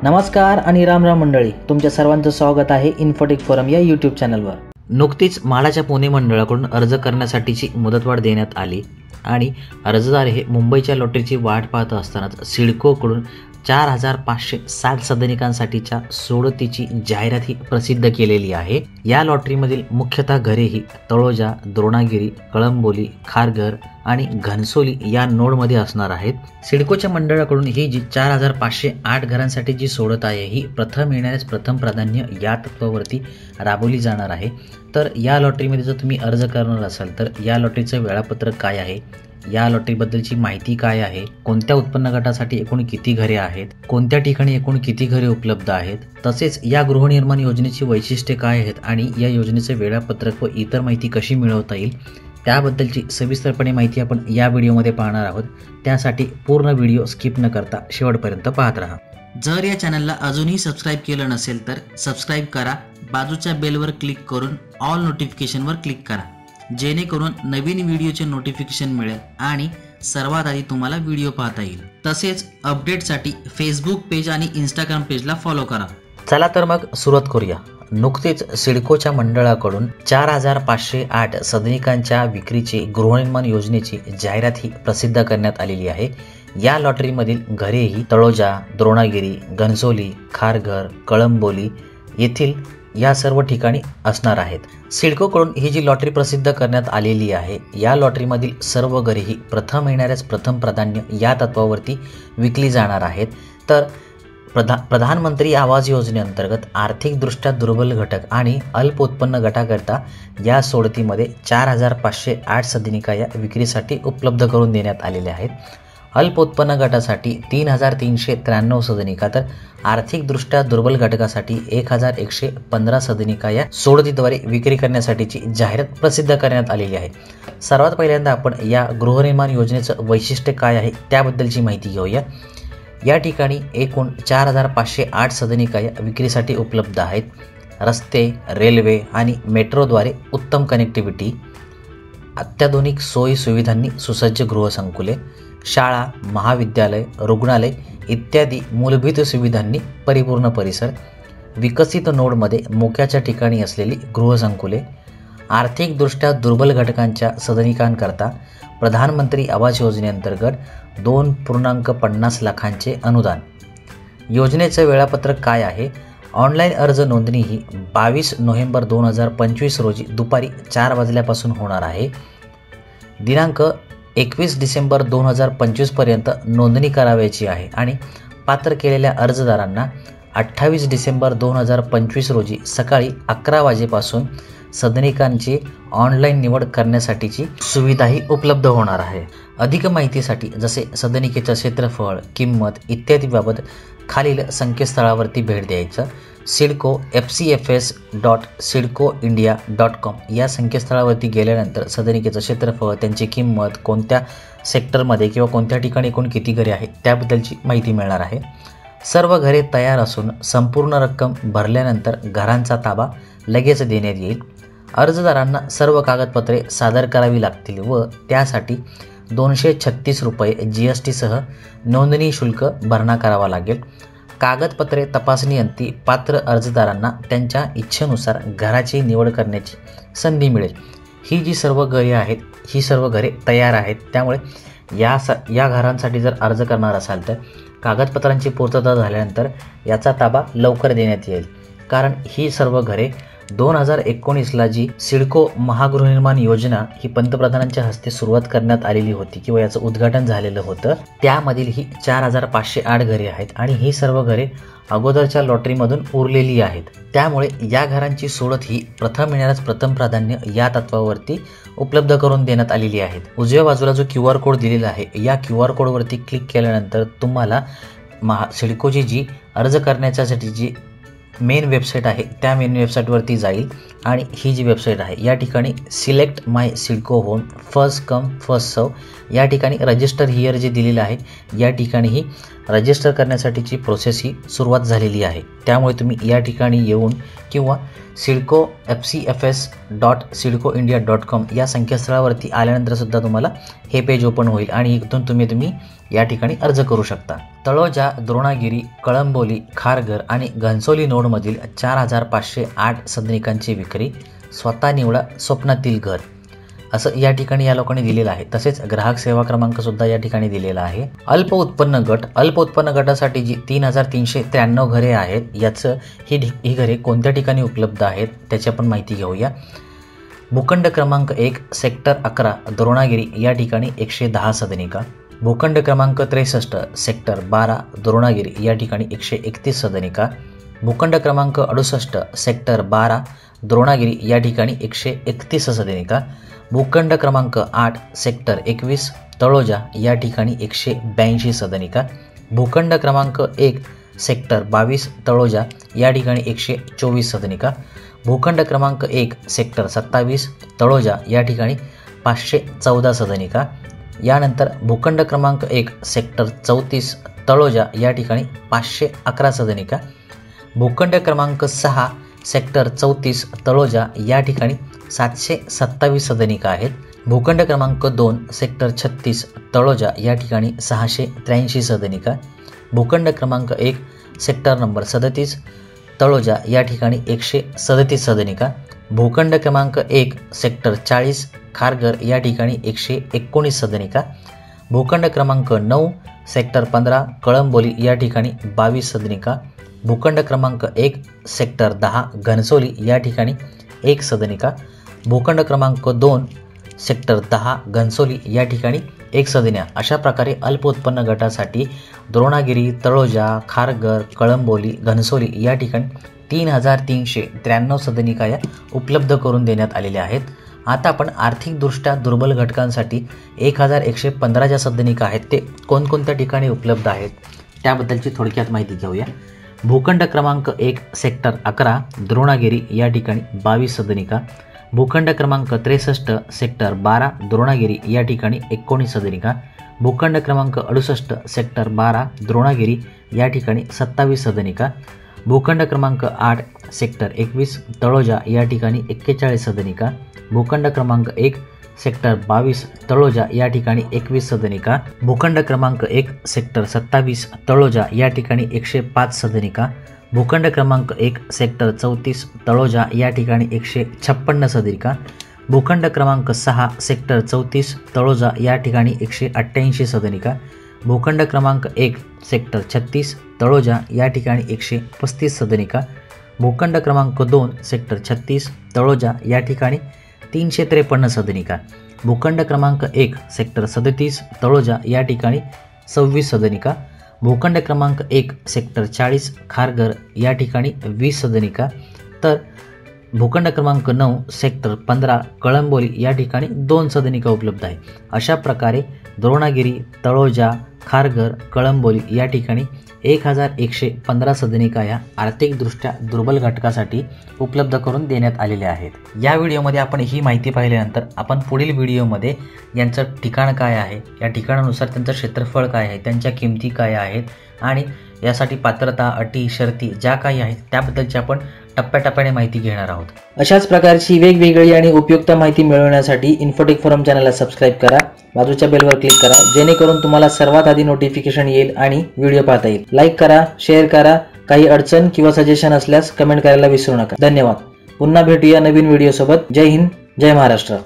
नमस्कार आणि राम राम मंडळी, तुमच्या सर्वांचं स्वागत आहे इन्फोटेक फोरम या यूट्यूब चॅनलवर। नुकतीच म्हाडाच्या पुणे मंडळाकडून अर्ज करण्यासाठीची मुदतवाढ देण्यात आली आणि अर्जदार हे मुंबईच्या लॉटरीची वाट पाहत असतानाच सिडकोकडून 4560 सदनिकांसाठीच्या सोडतीची जाहिरात ही प्रसिद्ध केलेली आहे। या लॉटरीमधील मुख्यतः घरे ही तळोजा, द्रोणागिरी, कळंबोली, खारघर आणि घनसोली या नोडमध्ये असणार आहेत। सिडकोच्या मंडळाकडून ही जी 4508 घरांसाठी जी सोडत आहे ही प्रथम येणाऱ्यास प्रथम प्राधान्य या तत्वावरती राबवली जाणार आहे। तर या लॉटरीमध्ये जर तुम्ही अर्ज करणार असाल तर या लॉटरीचं वेळापत्रक काय आहे, या लॉटरीबद्दलची माहिती काय आहे, कोणत्या उत्पन्न गटासाठी एकूण किती घरे आहेत, कोणत्या ठिकाणी एकूण किती घरे उपलब्ध आहेत, तसेच या गृहनिर्माण योजनेची वैशिष्ट्ये काय आहेत आणि या योजनेचे वेळापत्रक व इतर माहिती कशी मिळवता येईल त्याबद्दलची सविस्तरपणे माहिती आपण या व्हिडिओमध्ये पाहणार आहोत। त्यासाठी पूर्ण व्हिडिओ स्किप न करता शेवटपर्यंत पाहत राहा। जर या चॅनलला अजूनही सबस्क्राइब केलं नसेल तर सबस्क्राइब करा, बाजूच्या बेलवर क्लिक करून ऑल नोटिफिकेशनवर क्लिक करा, जेणेकरून नवीन व्हिडिओचे नोटिफिकेशन मिळेल आणि सर्वात आधी तुम्हाला व्हिडिओ पाहता येईल। तसेच अपडेटसाठी फेसबुक पेज आणि इंस्टाग्राम पेजला फॉलो करा। चला तर मग सुरुवात करूया। नुकतीच सिडकोच्या मंडळाकडून 4508 सदनिकांच्या विक्रीची गृहनिर्माण योजनेची जाहिरात ही प्रसिद्ध करण्यात आलेली आहे। या लॉटरीमधील घरे ही तळोजा, द्रोणागिरी, घनसोली, खारघर, कळंबोली येथील या सर्व ठिकाणी असणार आहेत। सिडकोकडून ही जी लॉटरी प्रसिद्ध करण्यात आलेली आहे या लॉटरीमधील सर्व घरे ही प्रथम येणाऱ्यास प्रथम प्राधान्य या तत्वावरती विकली जाणार आहेत। तर प्रधानमंत्री आवास योजनेअंतर्गत आर्थिकदृष्ट्या दुर्बल घटक आणि अल्प उत्पन्न गटाकरिता या सोडतीमध्ये 4508 सदनिका या विक्रीसाठी उपलब्ध करून देण्यात आलेल्या आहेत। अल्प उत्पन्न गटासाठी 3393 सदनिका तर आर्थिकदृष्ट्या दुर्बल घटकासाठी 1115 सदनिका या सोडतीद्वारे विक्री करण्यासाठीची जाहिरात प्रसिद्ध करण्यात आलेली आहे। सर्वात पहिल्यांदा आपण या गृहनिर्माण योजनेचं वैशिष्ट्य काय आहे त्याबद्दलची माहिती घेऊया। या ठिकाणी एकूण 4508 सदनिका या विक्रीसाठी उपलब्ध आहेत। रस्ते, रेल्वे आणि मेट्रोद्वारे उत्तम कनेक्टिव्हिटी, अत्याधुनिक सोयी सुविधांनी सुसज्ज गृहसंकुले, शाळा, महाविद्यालय, रुग्णालय इत्यादी मूलभूत सुविधांनी परिपूर्ण परिसर, विकसित नोडमध्ये मोक्याच्या ठिकाणी असलेली गृहसंकुले, आर्थिकदृष्ट्या दुर्बल घटकांच्या सदनिकांकरता प्रधानमंत्री आवास योजनेअंतर्गत 2.50 लाखांचे अनुदान। योजनेचे वेळापत्रक काय आहे? ऑनलाईन अर्ज नोंदणी ही 22 नोव्हेंबर 2025 रोजी दुपारी 4 वाजल्यापासून होणार आहे। दिनांक 21 डिसेंबर 2025 पर्यंत नोंदणी करावयाची आहे आणि पात्र केलेल्या अर्जदारांना 28 डिसेंबर 2025 रोजी सकाळी 11 वाजेपासून सदनिकांची ऑनलाईन निवड करण्यासाठीची सुविधाही उपलब्ध होणार आहे। अधिक माहितीसाठी जसे सदनिकेचं क्षेत्रफळ, किंमत इत्यादीबाबत खालील संकेतस्थळावरती भेट द्यायचं। sidco.fcs.sidcoindia.com या संकेतस्थळावरती गेल्यानंतर सदनिकेचं क्षेत्रफळ, त्यांची किंमत, कोणत्या सेक्टरमध्ये किंवा कोणत्या ठिकाणी एकूण किती घरे आहेत त्याबद्दलची माहिती मिळणार आहे। सर्व घरे तयार असून संपूर्ण रक्कम भरल्यानंतर घरांचा ताबा लगेच देण्यात येईल। अर्जदारांना सर्व कागदपत्रे सादर करावी लागतील व त्यासाठी 236 रुपये GST सह नोंदणी शुल्क भरणा करावा लागेल। कागदपत्रे तपासणीअंती पात्र अर्जदारांना त्यांच्या इच्छेनुसार घराची निवड करण्याची संधी मिळेल। ही जी सर्व घरे आहेत ही सर्व घरे तयार आहेत, त्यामुळे या घरांसाठी जर अर्ज करणार असाल तर कागदपत्रांची पूर्तता झाल्यानंतर याचा ताबा लवकर देण्यात येईल। कारण ही सर्व घरे 2019ला जी सिडको महागृहनिर्माण योजना ही पंतप्रधानांच्या हस्ते सुरुवात करण्यात आलेली होती किंवा याचं उद्घाटन झालेलं होतं, त्यामधील ही 4508 घरे आहेत आणि ही सर्व घरे अगोदरच्या लॉटरीमधून उरलेली आहेत। त्यामुळे या घरांची सोडत ही प्रथम येणारच प्रथम प्राधान्य या तत्वावरती उपलब्ध करून देण्यात आलेली आहेत। उजव्या बाजूला जो QR कोड दिलेला आहे या QR कोडवरती क्लिक केल्यानंतर तुम्हाला सिडकोची जी अर्ज करण्यासाठी जी मेन वेबसाईट आहे त्या मेन वेबसाईटवरती जाईल आणि ही जी वेबसाईट आहे या ठिकाणी select my CIDCO home first come first सर्व या ठिकाणी रजिस्टर हिअर जे दिलेलं आहे या ठिकाणीही रजिस्टर करण्यासाठीची प्रोसेस ही सुरुवात झालेली आहे। त्यामुळे तुम्ही या ठिकाणी येऊन किंवा sidcofcs.sidcoindia.com या संकेतस्थळावरती आल्यानंतर सुद्धा तुम्हाला हे पेज ओपन होईल आणि इथून तुम्ही या ठिकाणी अर्ज करू शकता। तळोजा, द्रोणागिरी, कळंबोली, खारघर आणि घनसोली नोडमधील 4508 सदनिकांची विक्री, स्वतः निवडा स्वप्नातील घर, असं या ठिकाणी या लोकांनी दिलेलं आहे। तसेच ग्राहक सेवा क्रमांक सुद्धा या ठिकाणी दिलेला आहे। अल्प उत्पन्न गटासाठी जी 3393 घरे आहेत, याचं ही घरे कोणत्या ठिकाणी उपलब्ध आहेत त्याची आपण माहिती घेऊया। भूखंड क्रमांक 1 सेक्टर 11 द्रोणागिरी या ठिकाणी 110 सदनिका। भूखंड क्रमांक 63 सेक्टर 12 द्रोणागिरी या ठिकाणी 131 सदनिका। भूखंड क्रमांक 68 सेक्टर 12 द्रोणागिरी या ठिकाणी 131 सदनिका। भूखंड क्रमांक 8 सेक्टर 21 तळोजा या ठिकाणी 182 सदनिका। भूखंड क्रमांक 1 सेक्टर 22 तळोजा या ठिकाणी 124 सदनिका। भूखंड क्रमांक 1 सेक्टर 27 तळोजा या ठिकाणी 514 सदनिका। यानंतर भूखंड क्रमांक 1 सेक्टर 34 तळोजा या ठिकाणी 511 सदनिका। भूखंड क्रमांक 6 सेक्टर 34 तळोजा या ठिकाणी 727 सदनिका आहेत। भूखंड क्रमांक 2 सेक्टर 36 तळोजा या ठिकाणी 683 सदनिका। भूखंड क्रमांक 1 सेक्टर नंबर 37 तळोजा या ठिकाणी 137 सदनिका। भूखंड क्रमांक 1 सेक्टर 40 खारघर या ठिकाणी 119 सदनिका। भूखंड क्रमांक 9 सेक्टर 15 कळंबोली या ठिकाणी 22 सदनिका। भूखंड क्रमांक 1 सेक्टर 10 घनसोली या ठिकाणी 1 सदनिका। भूखंड क्रमांक 2 सेक्टर 10 घनसोली या ठिकाणी 1 सदनिका। अशा प्रकारे अल्प उत्पन्न गटासाठी द्रोणागिरी, तळोजा, खारघर, कळंबोली, घनसोली या ठिकाणी 3393 सदनिका या उपलब्ध करून देण्यात आलेल्या आहेत। आता आपण आर्थिकदृष्ट्या दुर्बल घटकांसाठी 1115 ज्या सदनिका आहेत ते कोणकोणत्या ठिकाणी उपलब्ध आहेत त्याबद्दलची थोडक्यात माहिती घेऊया। भूखंड क्रमांक 1 सेक्टर 11 द्रोणागिरी या ठिकाणी 22 सदनिका। भूखंड क्रमांक 63 सेक्टर 12 द्रोणागिरी या ठिकाणी 19 सदनिका। भूखंड क्रमांक 68 सेक्टर 12 द्रोणागिरी या ठिकाणी 27 सदनिका। भूखंड क्रमांक 8 सेक्टर 21 तळोजा या ठिकाणी 41 सदनिका। भूखंड क्रमांक 1 सेक्टर 22 तळोजा या ठिकाणी 21 सदनिका। भूखंड क्रमांक 1 सेक्टर 27 तळोजा या ठिकाणी 105 सदनिका। भूखंड क्रमांक 1 सेक्टर 34 तळोजा या ठिकाणी 156 सदनिका। भूखंड क्रमांक 6 सेक्टर 34 तळोजा या ठिकाणी 188 सदनिका। भूखंड क्रमांक 1 सेक्टर 36 तळोजा या ठिकाणी 135 सदनिका। भूखंड क्रमांक 2 सेक्टर 36 तळोजा या ठिकाणी 353 सदनिका। भूखंड क्रमांक 1 सेक्टर 37 तळोजा या ठिकाणी 26 सदनिका। भूखंड क्रमांक 1 सेक्टर 40 खारघर या ठिकाणी 20 सदनिका। तर भूखंड क्रमांक 9 सेक्टर 15 कळंबोली या ठिकाणी 2 सदनिका उपलब्ध आहे। अशा प्रकारे द्रोणागिरी, तळोजा, खारघर, कळंबोली या ठिकाणी 1115 सदनिका या आर्थिकदृष्ट्या दुर्बल घटकासाठी उपलब्ध करून देण्यात आलेल्या आहेत। या व्हिडिओमध्ये आपण ही माहिती पाहिल्यानंतर आपण पुढील व्हिडिओमध्ये यांचं ठिकाण काय आहे, या ठिकाणानुसार त्यांचं क्षेत्रफळ काय आहे, त्यांच्या किमती काय आहेत आणि यासाठी पात्रता, अटी, शर्ती ज्या काही आहेत त्याबद्दलची आपण टप्प्याटप्प्याने माहिती घेणार आहोत। अशाच प्रकारची वेगवेगळी आणि उपयुक्त माहिती मिळवण्यासाठी इन्फोटेक फोरम चॅनलला सबस्क्राईब करा, बाजूच्या बेलवर क्लिक करा जेणेकरून तुम्हाला सर्वात आधी नोटिफिकेशन येईल आणि व्हिडिओ पाहता येईल। लाईक करा, शेअर करा, काही अडचण किंवा सजेशन असल्यास कमेंट करायला विसरू नका। धन्यवाद। पुन्हा भेटूया नवीन व्हिडिओ सोबत। जय हिंद, जय महाराष्ट्र।